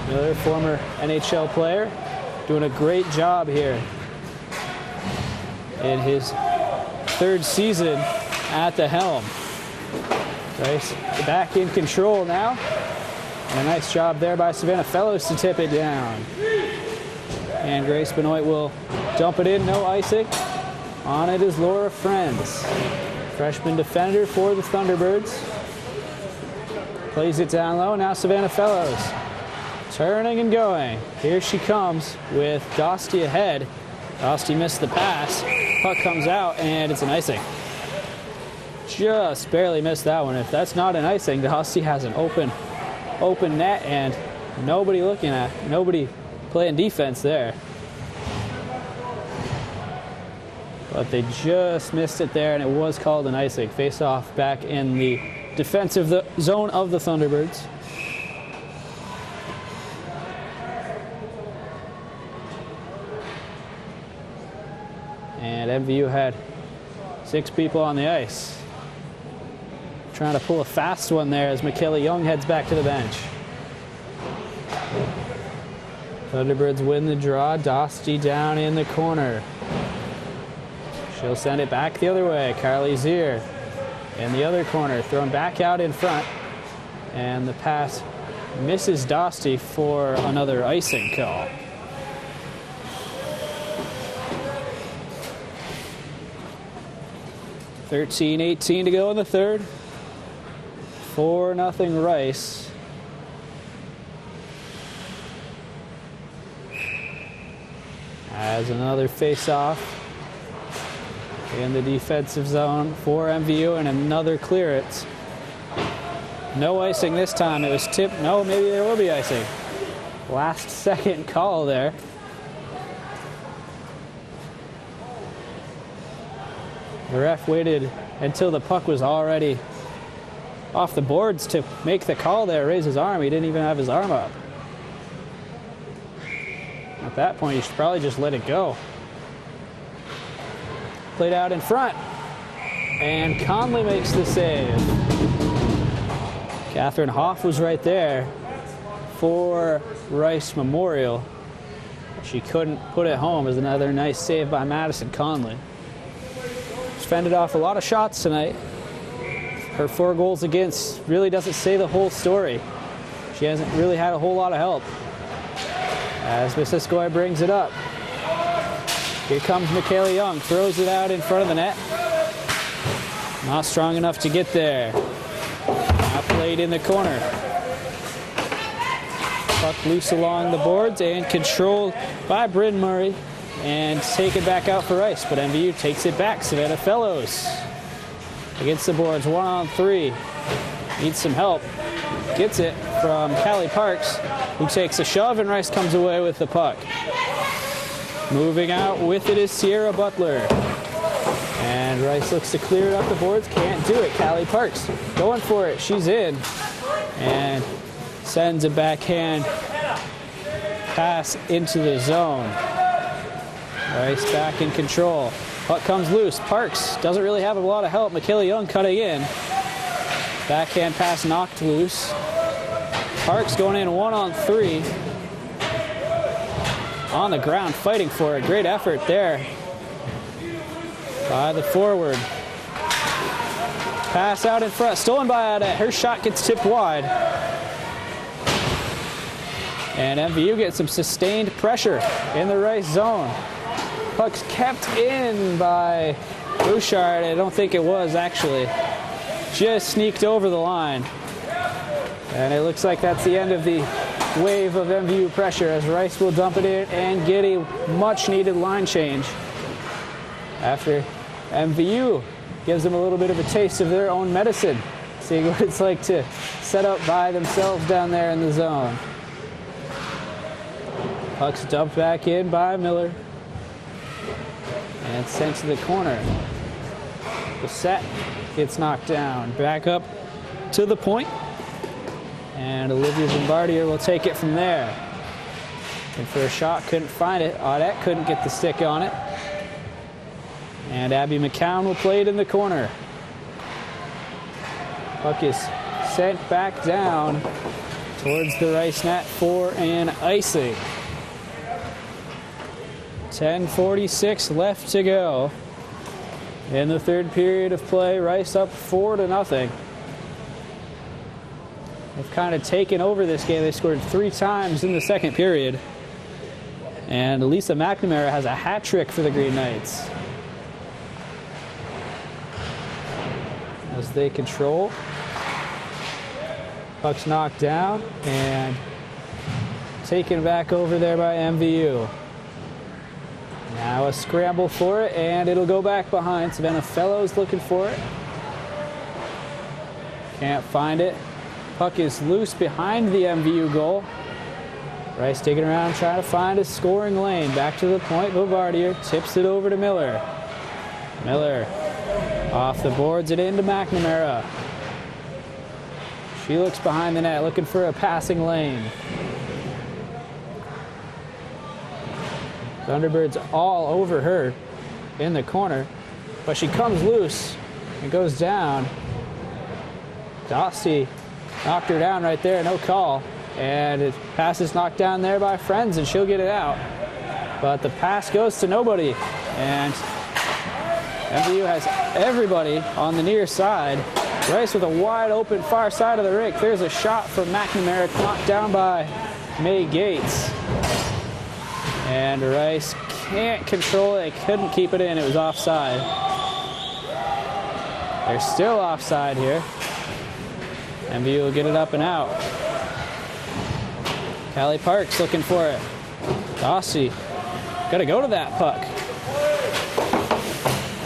Miller, former NHL player, doing a great job here in his third season at the helm. Grace back in control now. And a nice job there by Savannah Fellows to tip it down. And Grace Benoit will dump it in, no icing. On it is Laura Friends, freshman defender for the Thunderbirds. Plays it down low, now Savannah Fellows. Turning and going. Here she comes with Dosti ahead. Dosti missed the pass. Puck comes out and it's an icing. Just barely missed that one. If that's not an icing, Dosti has an open net and nobody playing defense there. But they just missed it there and it was called an icing. Face off back in the defensive zone of the Thunderbirds. And MVU had 6 people on the ice. Trying to pull a fast one there as Michaela Young heads back to the bench. Thunderbirds win the draw. Dosti down in the corner. She'll send it back the other way. Carly Zier in the other corner, thrown back out in front. And the pass misses Dosti for another icing call. .18 to go in the third. 4-0 Rice. As another face-off in the defensive zone for MVU and another clearance. No icing this time. It was tipped. No, maybe there will be icing. Last second call there. The ref waited until the puck was already off the boards to make the call there, raise his arm. He didn't even have his arm up. At that point, you should probably just let it go. Played out in front. And Conley makes the save. Catherine Hoff was right there for Rice Memorial. She couldn't put it home. As another nice save by Madison Conley. She's fended off a lot of shots tonight. Her 4 goals against really doesn't say the whole story. She hasn't really had a whole lot of help. As Missisquoi brings it up. Here comes Michaela Young, throws it out in front of the net. Not strong enough to get there. Now played in the corner. Puck loose along the boards and controlled by Bryn Murray and taken back out for Rice, but MVU takes it back. Savannah Fellows against the boards, 1-on-3. Needs some help. Gets it from Callie Parks, who takes a shove, and Rice comes away with the puck. Moving out with it is Sierra Butler. And Rice looks to clear it up the boards. Can't do it. Callie Parks going for it. She's in. And sends a backhand pass into the zone. Rice back in control. Puck comes loose. Parks doesn't really have a lot of help. Michaela Young cutting in. Backhand pass knocked loose. Parks going in 1-on-3. On the ground, fighting for it. Great effort there by the forward. Pass out in front. Stolen by Audette. Her shot gets tipped wide. And MVU gets some sustained pressure in the Rice zone. Puck's kept in by Bouchard. I don't think it was, actually. Just sneaked over the line. And it looks like that's the end of the wave of MVU pressure as Rice will dump it in and get a much-needed line change after MVU gives them a little bit of a taste of their own medicine, seeing what it's like to set up by themselves down there in the zone. Puck's dumped back in by Miller and sent to the corner. The set gets knocked down. Back up to the point. And Olivia Bombardier will take it from there. And for a shot, couldn't find it. Audette couldn't get the stick on it. And Abby McCown will play it in the corner. Puck is sent back down towards the Rice net for an icing. 10:46 left to go in the third period of play. Rice up 4-0. They've kind of taken over this game. They scored 3 times in the second period. And Lisa McNamara has a hat trick for the Green Knights. As they control. Puck's knocked down and taken back over there by MVU. Now a scramble for it, and it'll go back behind. Savannah Fellows looking for it. Can't find it. Puck is loose behind the MVU goal. Rice digging around, trying to find a scoring lane. Back to the point, Bombardier tips it over to Miller. Miller off the boards and into McNamara. She looks behind the net, looking for a passing lane. Thunderbirds all over her in the corner, but she comes loose and goes down. Dossie knocked her down right there, no call. And it pass is knocked down there by Friends, and she'll get it out. But the pass goes to nobody. And MVU has everybody on the near side. Rice with a wide open far side of the rink. There's a shot from McNamara, knocked down by May Gates. And Rice can't control it. They couldn't keep it in. It was offside. They're still offside here. MVU will get it up and out. Callie Parks looking for it. Dossie got to go to that puck.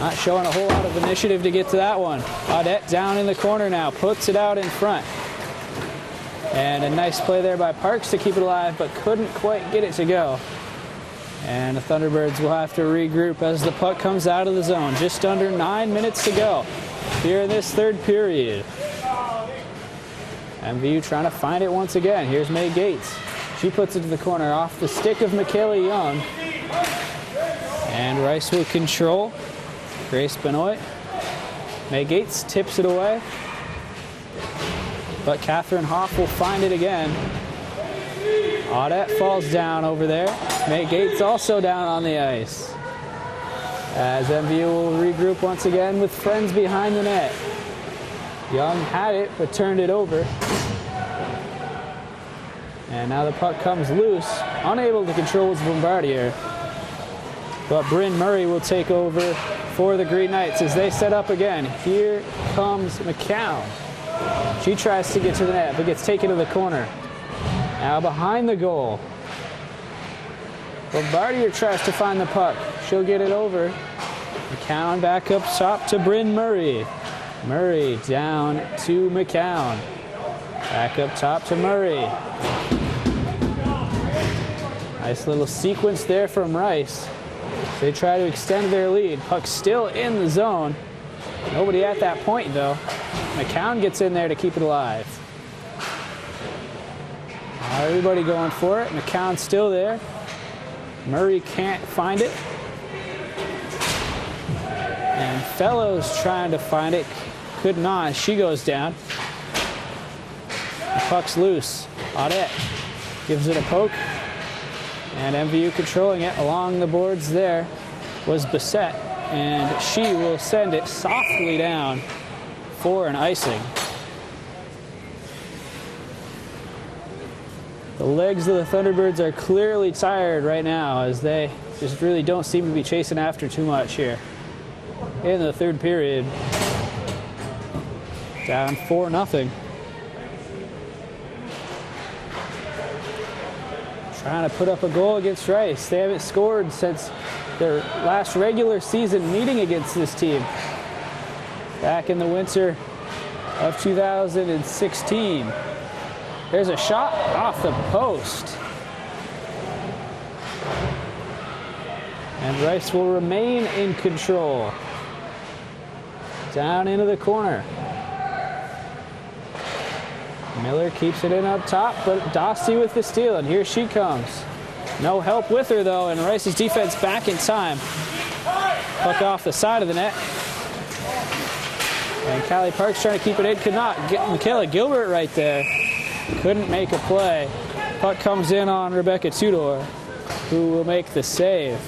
Not showing a whole lot of initiative to get to that one. Audette down in the corner now, puts it out in front. And a nice play there by Parks to keep it alive, but couldn't quite get it to go. And the Thunderbirds will have to regroup as the puck comes out of the zone. Just under 9 minutes to go here in this third period. MVU trying to find it once again. Here's May Gates. She puts it to the corner off the stick of Michaela Young. And Rice will control. Grace Benoit. May Gates tips it away. But Catherine Hoff will find it again. Audette falls down over there. May Gates also down on the ice. As MVU will regroup once again with Friends behind the net. Young had it, but turned it over. And now the puck comes loose. Unable to control its Bombardier. But Bryn Murray will take over for the Green Knights as they set up again. Here comes McCown. She tries to get to the net, but gets taken to the corner. Now behind the goal. Bombardier tries to find the puck. She'll get it over. McCown back up top to Bryn Murray. Murray down to McCown. Back up top to Murray. Nice little sequence there from Rice. They try to extend their lead. Puck still in the zone. Nobody at that point, though. McCown gets in there to keep it alive. Everybody going for it. McCown still there. Murray can't find it. And Fellows trying to find it. Could not. She goes down. The puck's loose. Audette gives it a poke. And MVU controlling it along the boards there was Bissett. And she will send it softly down for an icing. The legs of the Thunderbirds are clearly tired right now as they just really don't seem to be chasing after too much here in the third period. Down 4-0. Trying to put up a goal against Rice. They haven't scored since their last regular season meeting against this team back in the winter of 2016. There's a shot off the post. And Rice will remain in control. Down into the corner. Miller keeps it in up top, but Dostie with the steal, and here she comes. No help with her, though, and Rice's defense back in time. Puck off the side of the net. And Callie Parks trying to keep it in, could not. Michaela Gilbert right there. Couldn't make a play. Puck comes in on Rebecca Tudor, who will make the save.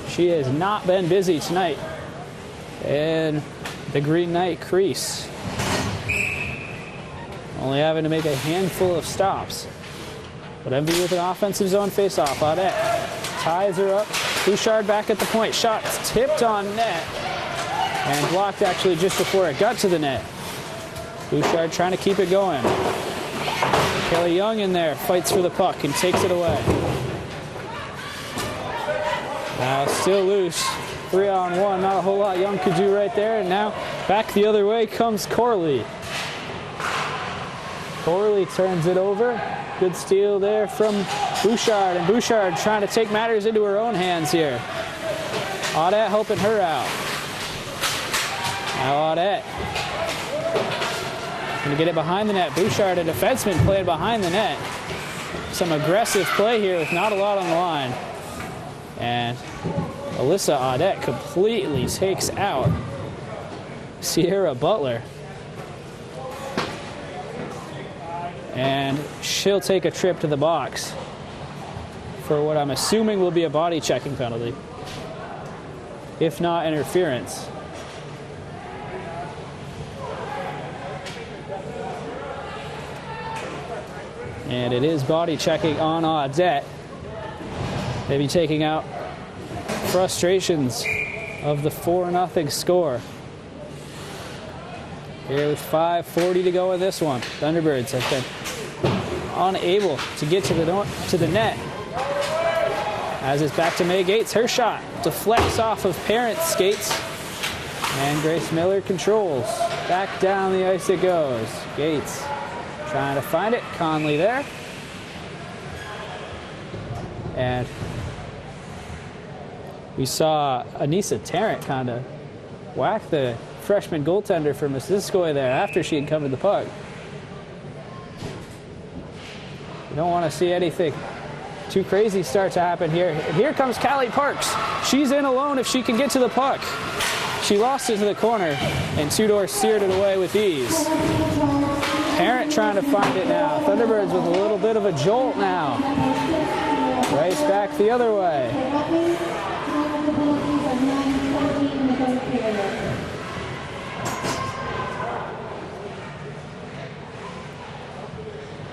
She has not been busy tonight in the Green Knight crease. Only having to make a handful of stops. But MVU with an offensive zone faceoff. Audette ties her up. Bouchard back at the point. Shots tipped on net. And blocked actually just before it got to the net. Bouchard trying to keep it going. Kelly Young in there, fights for the puck and takes it away. Now still loose. 3-on-1, not a whole lot Young could do right there. And now back the other way comes Corley. Corley turns it over. Good steal there from Bouchard. And Bouchard trying to take matters into her own hands here. Audette helping her out. Now Audette going to get it behind the net. Bouchard, a defenseman, playing behind the net. Some aggressive play here with not a lot on the line. And Alyssa Audette completely takes out Sierra Butler. And she'll take a trip to the box for what I'm assuming will be a body checking penalty, if not interference. And it is body checking on Audette. Maybe taking out frustrations of the 4-0 score. Here with 5:40 to go in this one. Thunderbirds have been unable to get to the net. As it's back to May Gates. Her shot deflects off of Parent's skates. And Grace Miller controls. Back down the ice it goes. Gates trying to find it. Conley there. And we saw Anissa Tarrant kind of whack the freshman goaltender for Missisquoi there after she had covered the puck. You don't want to see anything too crazy start to happen here. And here comes Callie Parks. She's in alone if she can get to the puck. She lost it to the corner, and Tudor steered it away with ease. Parent trying to find it now. Thunderbirds with a little bit of a jolt now. Rice back the other way.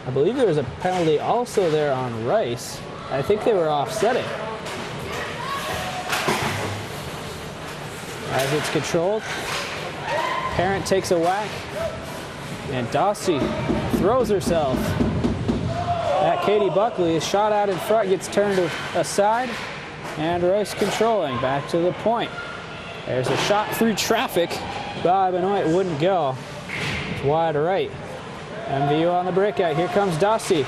I believe there was a penalty also there on Rice. I think they were offsetting. As it's controlled, Parent takes a whack, and Dostie throws herself at Katie Buckley. A shot out in front gets turned aside, and Rice controlling back to the point. There's a shot through traffic by Benoit, wouldn't go. It's wide right. MVU on the breakout. Here comes Dostie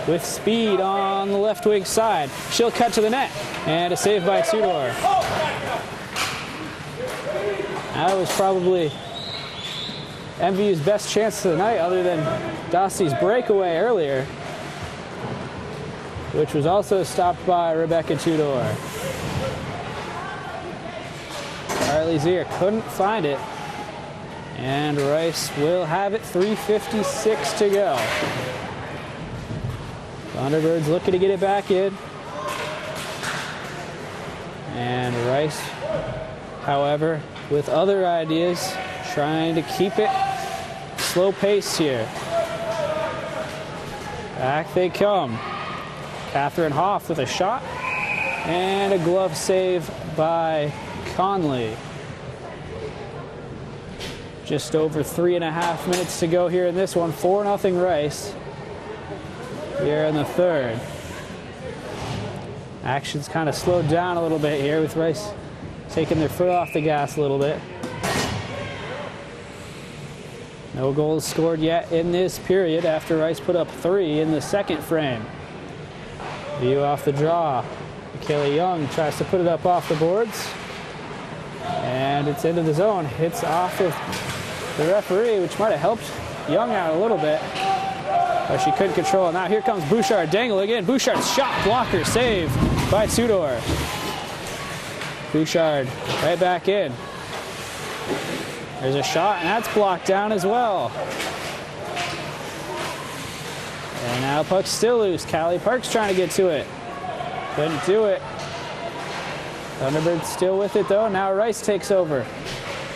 with speed on the left wing side. She'll cut to the net, and a save by Tudor. That was probably MVU's best chance of the night, other than Dostie's breakaway earlier, which was also stopped by Rebecca Tudor. Carly Zier couldn't find it, and Rice will have it. 3:56 to go. Thunderbirds looking to get it back in. And Rice, however, with other ideas, trying to keep it slow pace here. Back they come. Catherine Hoff with a shot, and a glove save by Conley. Just over 3.5 minutes to go here in this one. 4-0 Rice here in the third. Action's kind of slowed down a little bit here with Rice taking their foot off the gas a little bit. No goals scored yet in this period after Rice put up 3 in the second frame. View off the draw. Michaela Young tries to put it up off the boards. And it's into the zone. Hits off of the referee, which might have helped Young out a little bit, but she couldn't control it. Now here comes Bouchard, dangle again. Bouchard's shot blocker, save by Tudor. Bouchard right back in. There's a shot, and that's blocked down as well. And now puck's still loose. Callie Parks trying to get to it. Couldn't do it. Thunderbirds still with it though. Now Rice takes over.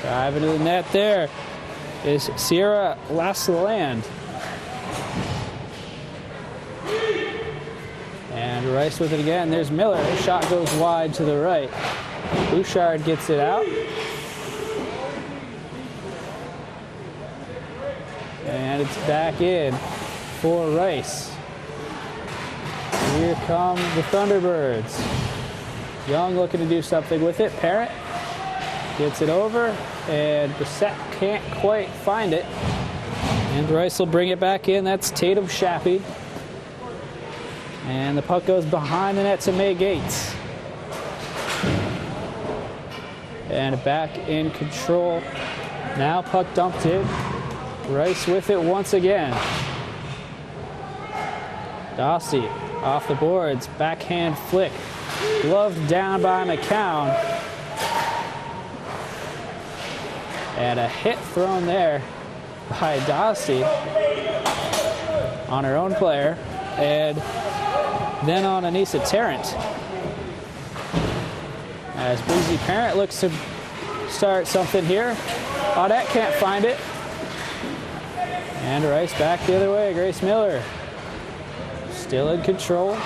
Driving to the net there is Sierra Lasseland. And Rice with it again. There's Miller. His shot goes wide to the right. Bouchard gets it out. And it's back in for Rice. Here come the Thunderbirds. Young looking to do something with it. Parent gets it over, and Bissett can't quite find it. And Rice will bring it back in. That's Tatum Shappy. And the puck goes behind the net to May Gates. And back in control. Now puck dumped in. Rice with it once again. Dossie off the boards. Backhand flick. Gloved down by McCown. And a hit thrown there by Dossie on her own player. And then on Anissa Tarrant. As Breezy Parent looks to start something here. Audette can't find it. And Rice back the other way. Grace Miller still in control.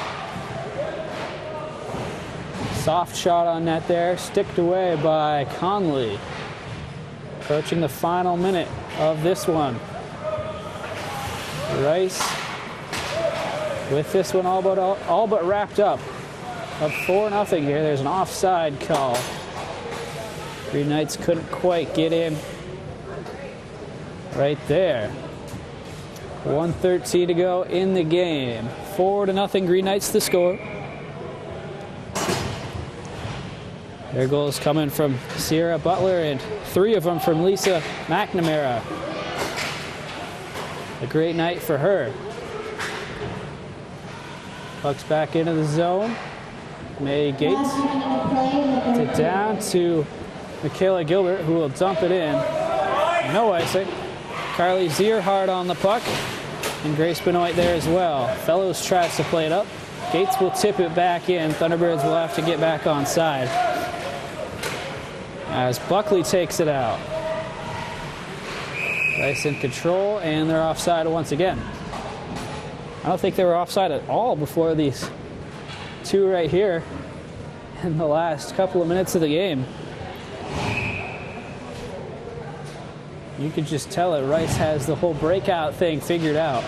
Soft shot on net there. Sticked away by Conley. Approaching the final minute of this one. Rice with this one all but wrapped up. Up 4-0 here. There's an offside call. Green Knights couldn't quite get in right there. 1:13 to go in the game. 4-0 Green Knights the score. Their goals coming from Sierra Butler and 3 of them from Lisa McNamara. A great night for her. Puck's back into the zone. May Gates gets it down to Michaela Gilbert, who will dump it in. No icing. Carly Zierhard on the puck, and Grace Benoit there as well. Fellows tries to play it up. Gates will tip it back in. Thunderbirds will have to get back on side as Buckley takes it out. Rice in control, and they're offside once again. I don't think they were offside at all before these 2 right here in the last couple of minutes of the game. You could just tell it. Rice has the whole breakout thing figured out.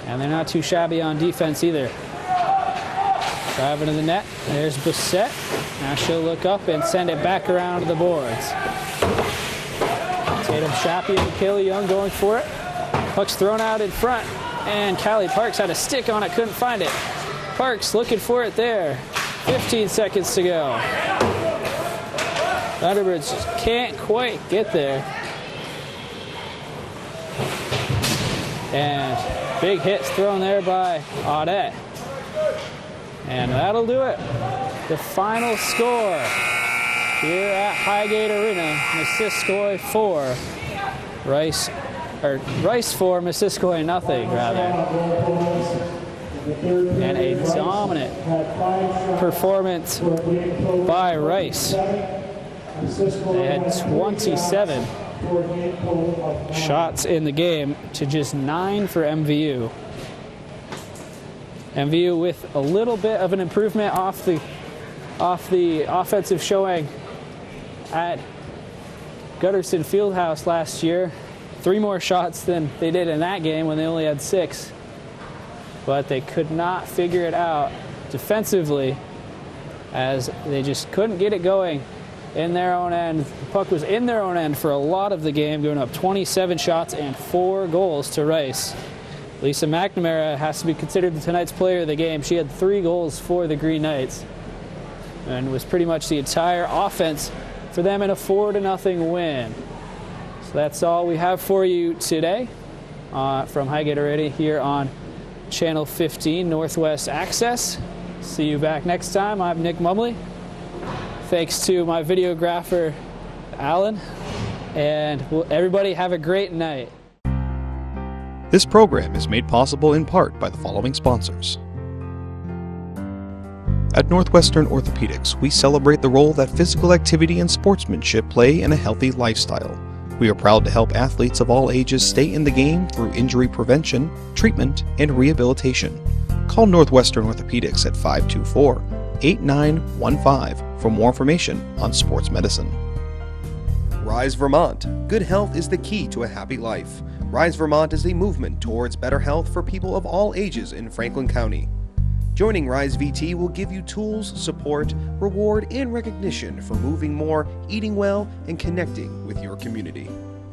And they're not too shabby on defense either. Driving to the net. There's Bissett. Now she'll look up and send it back around to the boards. Tatum Shappy and Kaylee Young going for it. Puck's thrown out in front. And Callie Parks had a stick on it, couldn't find it. Parks looking for it there. 15 seconds to go. Thunderbirds just can't quite get there. And big hits thrown there by Audette. And that'll do it. The final score here at Highgate Arena, Missisquoi 4. Rice 4, Missisquoi nothing, rather. And a dominant performance by Rice. They had 27 shots in the game to just 9 for MVU. MVU with a little bit of an improvement off the offensive showing at Gutterson Fieldhouse last year. 3 more shots than they did in that game when they only had 6. But they could not figure it out defensively, as they just couldn't get it going in their own end. The puck was in their own end for a lot of the game, going up 27 shots and 4 goals to Rice. Lisa McNamara has to be considered tonight's player of the game. She had 3 goals for the Green Knights and was pretty much the entire offense for them in a 4-0 win. that's all we have for you today from Highgate already here on Channel 15 Northwest Access. See you back next time. I'm Nick Mumley. Thanks to my videographer, Alan. And everybody have a great night. This program is made possible in part by the following sponsors. At Northwestern Orthopedics, we celebrate the role that physical activity and sportsmanship play in a healthy lifestyle. We are proud to help athletes of all ages stay in the game through injury prevention, treatment, and rehabilitation. Call Northwestern Orthopedics at 524-8915 for more information on sports medicine. Rise Vermont. Good health is the key to a happy life. Rise Vermont is a movement towards better health for people of all ages in Franklin County. Joining Rise VT will give you tools, support, reward, and recognition for moving more, eating well, and connecting with your community.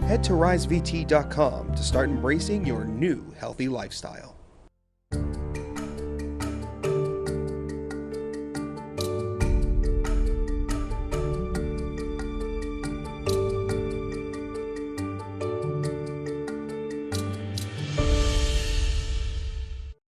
Head to risevt.com to start embracing your new healthy lifestyle.